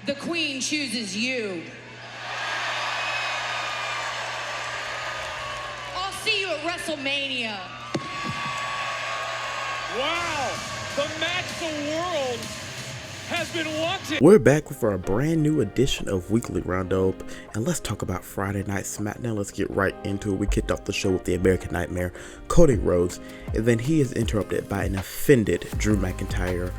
the queen chooses you. I'll see you at WrestleMania. Wow, the match the world has been wanting. We're back with our brand new edition of Weekly Roundup, and let's talk about Friday Night Smackdown. Let's get right into it. We kicked off the show with the American Nightmare, Cody Rhodes, and then he is interrupted by an offended Drew McIntyre,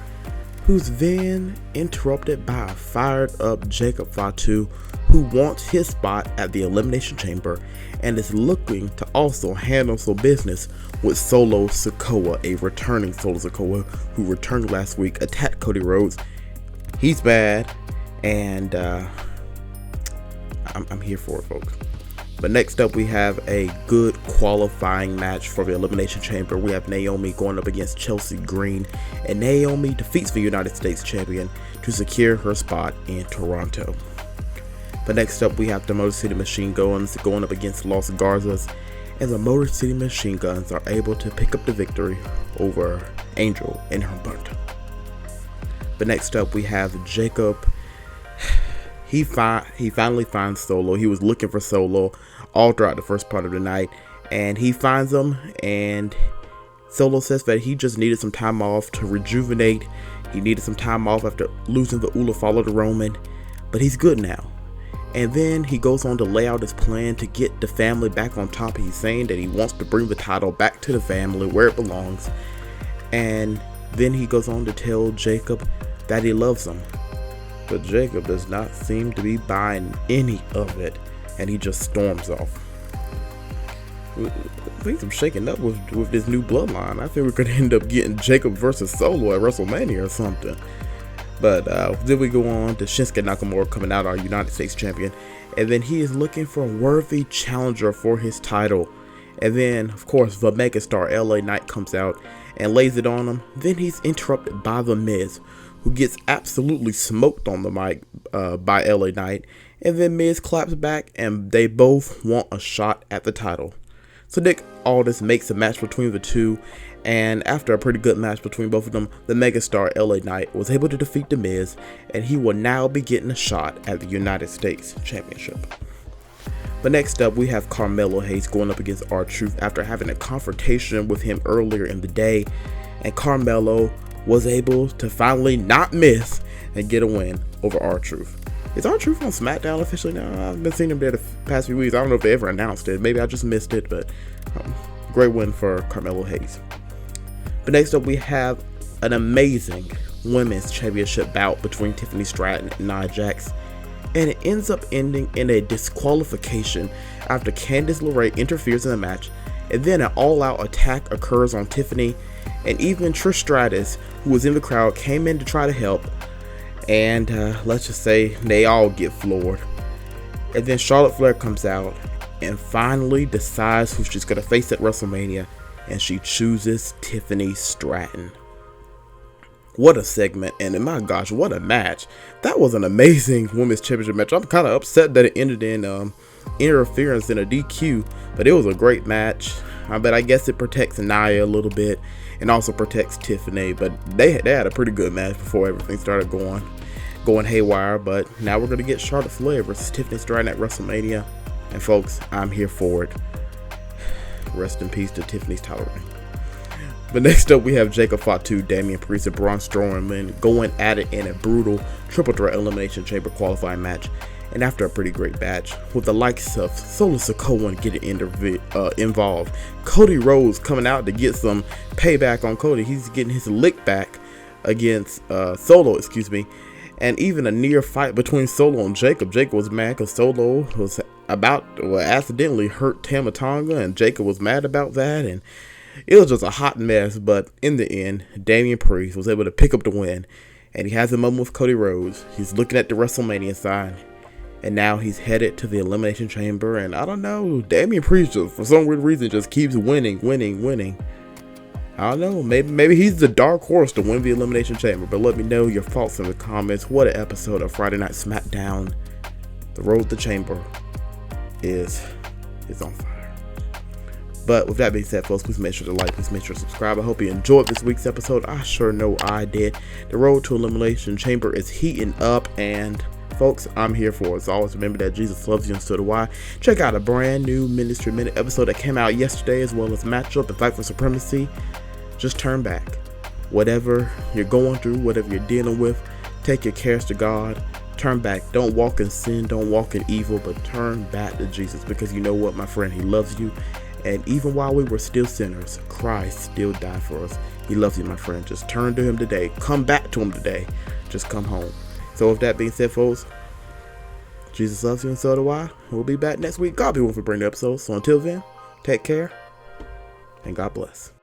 who's then interrupted by a fired up Jacob Fatu, who wants his spot at the Elimination Chamber and is looking to also handle some business with Solo Sikoa, a returning Solo Sikoa who returned last week, attacked Cody Rhodes. He's bad, and I'm here for it, folks. But next up, we have a good qualifying match for the Elimination Chamber. We have Naomi going up against Chelsea Green, and Naomi defeats the United States Champion to secure her spot in Toronto. But next up, we have the Motor City Machine Guns going up against Los Garzas, and the Motor City Machine Guns are able to pick up the victory over Angel and Humberto. But next up, we have Jacob. He finally finds Solo. He was looking for Solo all throughout the first part of the night, and he finds him, and Solo says that he just needed some time off to rejuvenate. He needed some time off after losing the Ula Follow to Roman, but he's good now. And then he goes on to lay out his plan to get the family back on top. He's saying that he wants to bring the title back to the family where it belongs. And then he goes on to tell Jacob that he loves him. But Jacob does not seem to be buying any of it, and he just storms off. I think I'm shaking up with this new bloodline. I think we're going to end up getting Jacob versus Solo at WrestleMania or something. But then we go on to Shinsuke Nakamura coming out, our United States champion, and then he is looking for a worthy challenger for his title. And then, of course, the megastar LA Knight comes out and lays it on him. Then he's interrupted by The Miz, who gets absolutely smoked on the mic by LA Knight. And then Miz claps back, and they both want a shot at the title. So Nick Aldis makes a match between the two, and after a pretty good match between both of them, the megastar LA Knight was able to defeat The Miz, and he will now be getting a shot at the United States Championship. But next up, we have Carmelo Hayes going up against R-Truth after having a confrontation with him earlier in the day, and Carmelo was able to finally not miss and get a win over R-Truth. Is R-Truth on Smackdown officially now? I've been seeing him there the past few weeks. I don't know if they ever announced it. Maybe I just missed it, but great win for Carmelo Hayes. But next up, we have an amazing women's championship bout between Tiffany Stratton and Nia Jax, and it ends up ending in a disqualification after Candice LeRae interferes in the match, and then an all-out attack occurs on Tiffany, and even Trish Stratus, who was in the crowd, came in to try to help, and let's just say they all get floored. And then Charlotte Flair comes out and finally decides who she's going to face at WrestleMania, and she chooses Tiffany Stratton. What a segment, and my gosh, what a match. That was an amazing women's championship match. I'm kind of upset that it ended in interference in a DQ, but it was a great match. But I guess it protects Nia a little bit and also protects Tiffany, but they had a pretty good match before everything started going haywire. But now we're going to get Charlotte Flair versus Tiffany Stratton at WrestleMania, and folks, I'm here for it. Rest in peace to Tiffany's title reign. But next up, we have Jacob Fatu, Damian Priest, and Braun Strowman going at it in a brutal triple threat elimination chamber qualifying match. And after a pretty great match, with the likes of Solo Sikoa getting involved, Cody Rhodes coming out to get some payback on Cody. He's getting his lick back against Solo, and even a near fight between Solo and Jacob. Jacob was mad because Solo was accidentally hurt Tama Tonga, and Jacob was mad about that, and it was just a hot mess. But in the end, Damian Priest was able to pick up the win, and he has a moment with Cody Rhodes. He's looking at the WrestleMania sign, and now he's headed to the Elimination Chamber. And I don't know, Damian Priest just, for some weird reason, just keeps winning. I don't know, maybe he's the dark horse to win the Elimination Chamber. But let me know your thoughts in the comments. What an episode of Friday Night Smackdown. The road to the chamber is on fire. But with that being said, folks, please make sure to like, please make sure to subscribe. I hope you enjoyed this week's episode. I sure know I did. The road to Elimination Chamber is heating up, and folks, I'm here for. As always, remember that Jesus loves you and so do I. Check out a brand new Ministry Minute episode that came out yesterday, as well as Matchup and Fight for Supremacy. Just turn back. Whatever you're going through, whatever you're dealing with, take your cares to God. Turn back. Don't walk in sin. Don't walk in evil, but turn back to Jesus, because you know what, my friend? He loves you. And even while we were still sinners, Christ still died for us. He loves you, my friend. Just turn to him today. Come back to him today. Just come home. So with that being said, folks, Jesus loves you and so do I. We'll be back next week. God be with you for brand new episodes. So until then, take care and God bless.